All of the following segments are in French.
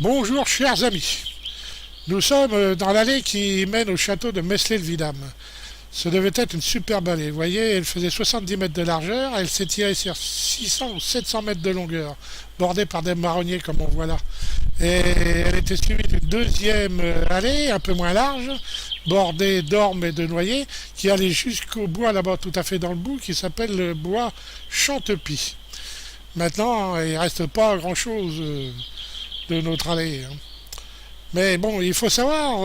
Bonjour chers amis, nous sommes dans l'allée qui mène au château de Meslay-le-Vidame. Ce devait être une superbe allée, vous voyez, elle faisait 70 mètres de largeur, elle s'étirait sur 600 ou 700 mètres de longueur, bordée par des marronniers comme on voit là. Et elle était suivie d'une deuxième allée, un peu moins large, bordée d'ormes et de noyers, qui allait jusqu'au bois là-bas, tout à fait dans le bout, qui s'appelle le bois Chantepie. Maintenant, il ne reste pas grand-chose de notre allée, hein. Mais bon, il faut savoir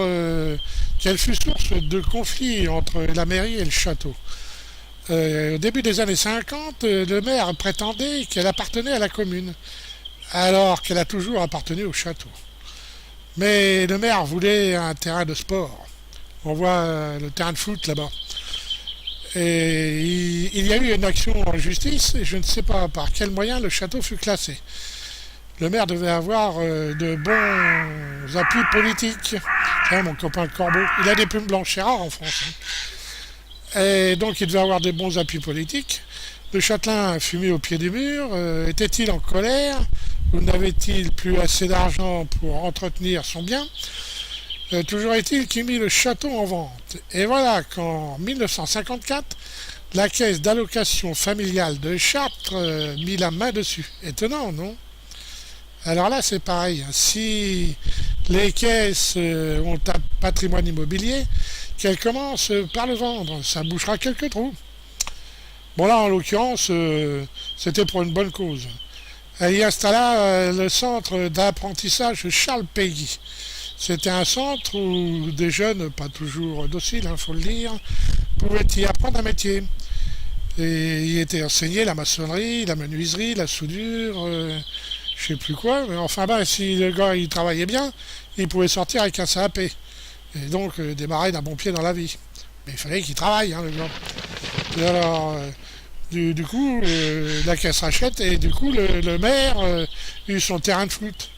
qu'elle fut source de conflits entre la mairie et le château. Au début des années 50, le maire prétendait qu'elle appartenait à la commune, alors qu'elle a toujours appartenu au château. Mais le maire voulait un terrain de sport. On voit le terrain de foot là-bas. Et il y a eu une action en justice, et je ne sais pas par quel moyen le château fut classé. Le maire devait avoir de bons appuis politiques. Tiens, mon copain le corbeau, il a des plumes blanches, c'est rare en France, hein. Et donc il devait avoir des bons appuis politiques. Le châtelain fut mis au pied du mur. Était-il en colère ou n'avait-il plus assez d'argent pour entretenir son bien? Toujours est-il qu'il mit le château en vente. Et voilà qu'en 1954, la caisse d'allocation familiale de Chartres mit la main dessus. Étonnant, non? Alors là, c'est pareil, hein. Si les caisses ont un patrimoine immobilier, qu'elles commencent par le vendre, ça bouchera quelques trous. Bon là, en l'occurrence, c'était pour une bonne cause. Elle y installa le centre d'apprentissage Charles Péguy. C'était un centre où des jeunes, pas toujours dociles, il faut le dire, pouvaient y apprendre un métier. Et y était enseigné la maçonnerie, la menuiserie, la soudure, je sais plus quoi, mais enfin ben, si le gars il travaillait bien, il pouvait sortir avec un CAP. Et donc démarrer d'un bon pied dans la vie. Mais il fallait qu'il travaille, hein, le gars. Et alors, du coup, la caisse rachète, et du coup, le maire eut son terrain de foot.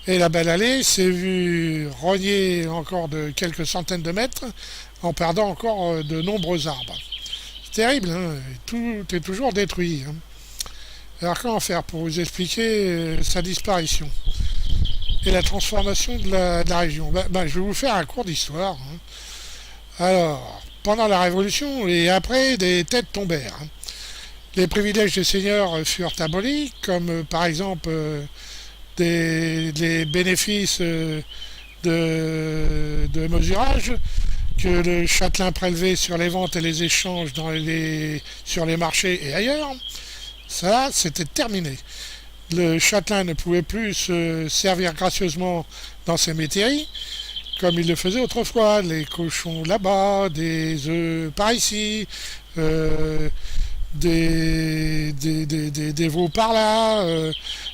Et la belle allée s'est vue rognée encore de quelques centaines de mètres, en perdant encore de nombreux arbres. C'est terrible, hein, tout est toujours détruit, hein. Alors comment faire pour vous expliquer sa disparition et la transformation de la région? Je vais vous faire un cours d'histoire, hein. Alors, pendant la Révolution et après, des têtes tombèrent, hein. Les privilèges des seigneurs furent abolis, comme par exemple des bénéfices de mesurage que le châtelain prélevait sur les ventes et les échanges sur les marchés et ailleurs. Ça, c'était terminé. Le châtelain ne pouvait plus se servir gracieusement dans ses métairies comme il le faisait autrefois. Les cochons là-bas, des œufs par ici, des veaux par là,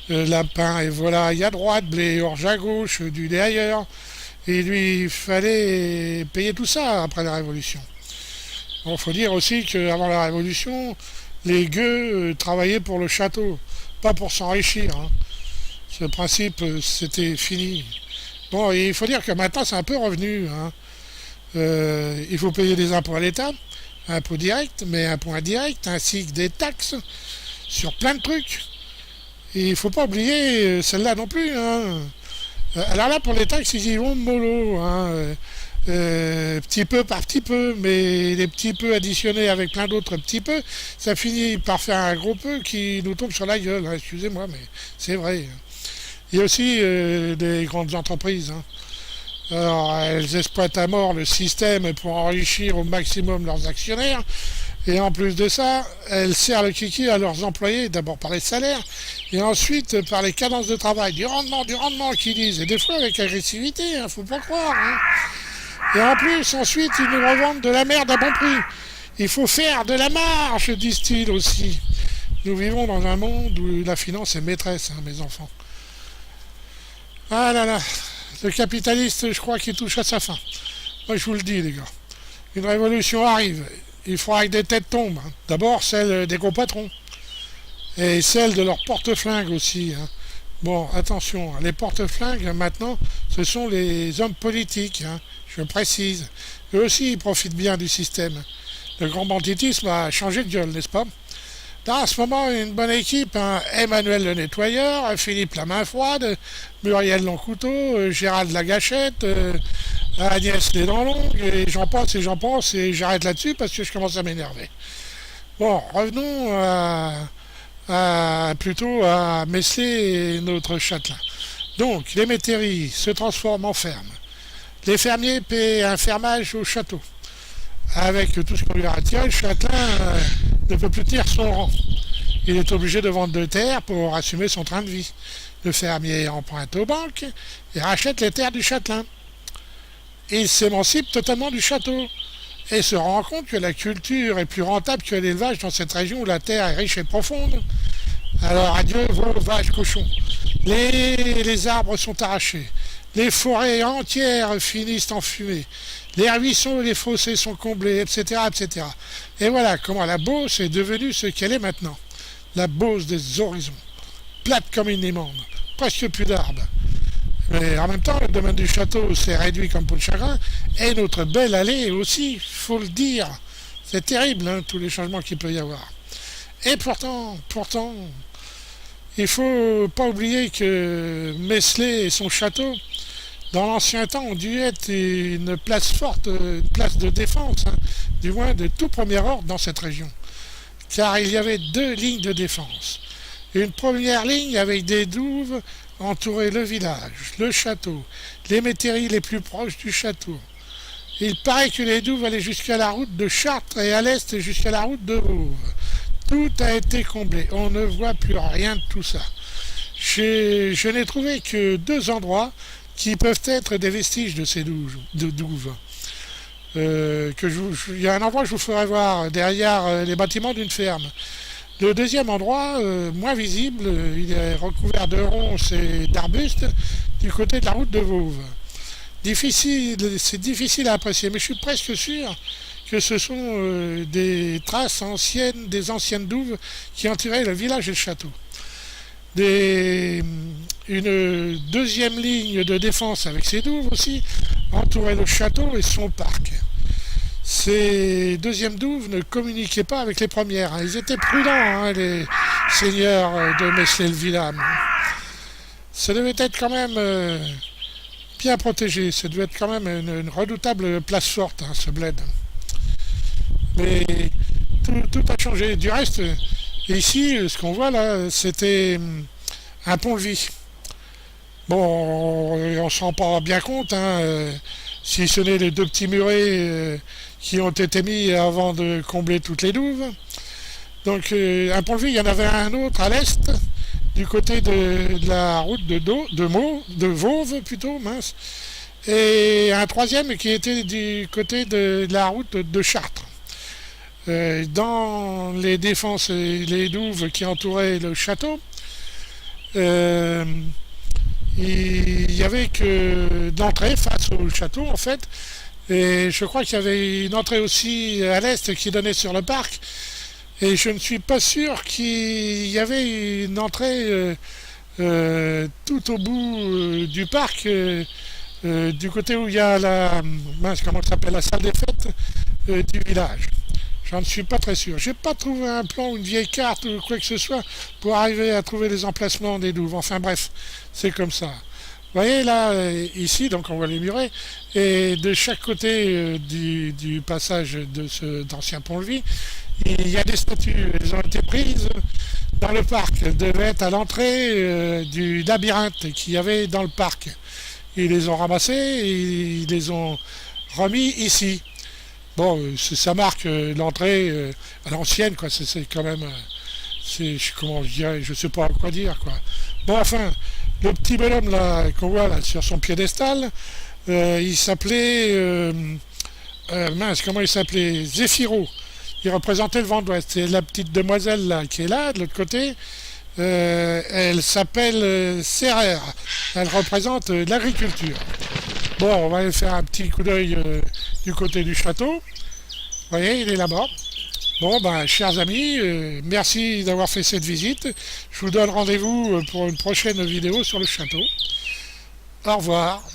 lapins et volailles à droite, blé et orge à gauche, du lait ailleurs. Et lui, il fallait payer tout ça après la Révolution. Il faut dire aussi qu'avant la Révolution, les gueux travaillaient pour le château, pas pour s'enrichir, hein. Ce principe, c'était fini. Bon, il faut dire que maintenant, c'est un peu revenu, hein. Il faut payer des impôts à l'État, impôts directs, mais impôts indirects, ainsi que des taxes sur plein de trucs. Et il ne faut pas oublier celle-là non plus, hein. Alors là, pour les taxes, ils y vont mollo, hein. Petit peu par petit peu, mais les petits peu additionnés avec plein d'autres petits peu, ça finit par faire un gros peu qui nous tombe sur la gueule, hein. Excusez-moi, mais c'est vrai. Il y a aussi des grandes entreprises, hein. Alors, elles exploitent à mort le système pour enrichir au maximum leurs actionnaires. Et en plus de ça, elles serrent le kiki à leurs employés, d'abord par les salaires, et ensuite par les cadences de travail, du rendement qu'ils disent, et des fois avec agressivité, hein, faut pas croire, hein. Et en plus, ensuite, ils nous revendent de la merde à bon prix. Il faut faire de la marge, disent-ils aussi. Nous vivons dans un monde où la finance est maîtresse, hein, mes enfants. Ah là là, le capitaliste, je crois qu'il touche à sa fin. Moi, je vous le dis, les gars. Une révolution arrive. Il faudra que des têtes tombent, hein. D'abord, celle des gros patrons. Et celle de leurs porte-flingues aussi, hein. Bon, attention, les porte-flingues, maintenant, ce sont les hommes politiques, hein, je précise. Eux aussi, ils profitent bien du système. Le grand banditisme a changé de gueule, n'est-ce pas? Là, en ce moment, une bonne équipe, hein. Emmanuel le nettoyeur, Philippe la main froide, Muriel long couteau, Gérald la gâchette, Agnès les dents longues, et j'en pense, et j'arrête là-dessus parce que je commence à m'énerver. Bon, revenons plutôt à Meslay et notre châtelain. Donc, les métairies se transforment en fermes. Les fermiers paient un fermage au château. Avec tout ce qu'on lui a retiré, le châtelain ne peut plus tenir son rang. Il est obligé de vendre de terres pour assumer son train de vie. Le fermier emprunte aux banques et rachète les terres du châtelain. Il s'émancipe totalement du château et se rend compte que la culture est plus rentable que l'élevage dans cette région où la terre est riche et profonde. Alors adieu vos vaches cochons. Les arbres sont arrachés. Les forêts entières finissent en fumée. Les ruisseaux et les fossés sont comblés, etc., etc. Et voilà comment la Beauce est devenue ce qu'elle est maintenant. La Beauce des horizons. Plate comme une immonde. Presque plus d'arbres. Mais en même temps, le domaine du château s'est réduit comme peau de chagrin. Et notre belle allée aussi, faut le dire. C'est terrible, hein, tous les changements qu'il peut y avoir. Et pourtant, il faut pas oublier que Meslay et son château, dans l'ancien temps, ont dû être une place forte, une place de défense, hein, du moins de tout premier ordre dans cette région. Car il y avait deux lignes de défense. Une première ligne avec des douves entourait le village, le château, les métairies les plus proches du château. Il paraît que les douves allaient jusqu'à la route de Chartres et à l'est jusqu'à la route de Voves. Tout a été comblé. On ne voit plus rien de tout ça. Je n'ai trouvé que deux endroits qui peuvent être des vestiges de ces douves. Il y a un endroit que je vous ferai voir derrière les bâtiments d'une ferme. Le deuxième endroit, moins visible, il est recouvert de ronces et d'arbustes du côté de la route de Voves. C'est difficile à apprécier, mais je suis presque sûr que ce sont des traces anciennes, des anciennes douves qui entouraient le village et le château. Une deuxième ligne de défense avec ces douves aussi entourait le château et son parc. Ces deuxièmes douves ne communiquaient pas avec les premières, hein. Ils étaient prudents, hein, les seigneurs de Meslay-le-Vidame. Ça devait être quand même bien protégé, ça devait être quand même une redoutable place forte, hein, ce bled. Mais tout a changé. Du reste, ici, ce qu'on voit là, c'était un pont-levis. Bon, on s'en rend pas bien compte, hein, si ce n'est les deux petits murets qui ont été mis avant de combler toutes les douves. Donc, un pont-levis, il y en avait un autre à l'est, du côté de la route de Voves, plutôt, mince, et un troisième qui était du côté de la route de Chartres. Dans les défenses et les douves qui entouraient le château, il n'y avait que d'entrée face au château en fait, et je crois qu'il y avait une entrée aussi à l'est qui donnait sur le parc, et je ne suis pas sûr qu'il y avait une entrée tout au bout du parc, du côté où il y a comment ça s'appelle, la salle des fêtes du village. J'en suis pas très sûr. J'ai pas trouvé un plan ou une vieille carte ou quoi que ce soit pour arriver à trouver les emplacements des douves. Enfin bref, c'est comme ça. Vous voyez là, ici, donc on voit les murets, et de chaque côté du passage de cet ancien pont-levis, il y a des statues. Elles ont été prises dans le parc. Elles devaient être à l'entrée du labyrinthe qu'il y avait dans le parc. Ils les ont ramassées et ils les ont remis ici. Bon, ça marque l'entrée à l'ancienne, quoi. C'est quand même, comment je dirais, je sais pas quoi dire, quoi. Bon, enfin, le petit bonhomme là qu'on voit là sur son piédestal, il s'appelait, mince, comment il s'appelait? Zéphiro. Il représentait le vent d'Ouest. Et la petite demoiselle là qui est là, de l'autre côté, elle s'appelle Serrère. Elle représente l'agriculture. Bon, on va aller faire un petit coup d'œil du côté du château. Vous voyez, il est là-bas. Bon, ben, chers amis, merci d'avoir fait cette visite. Je vous donne rendez-vous pour une prochaine vidéo sur le château. Au revoir.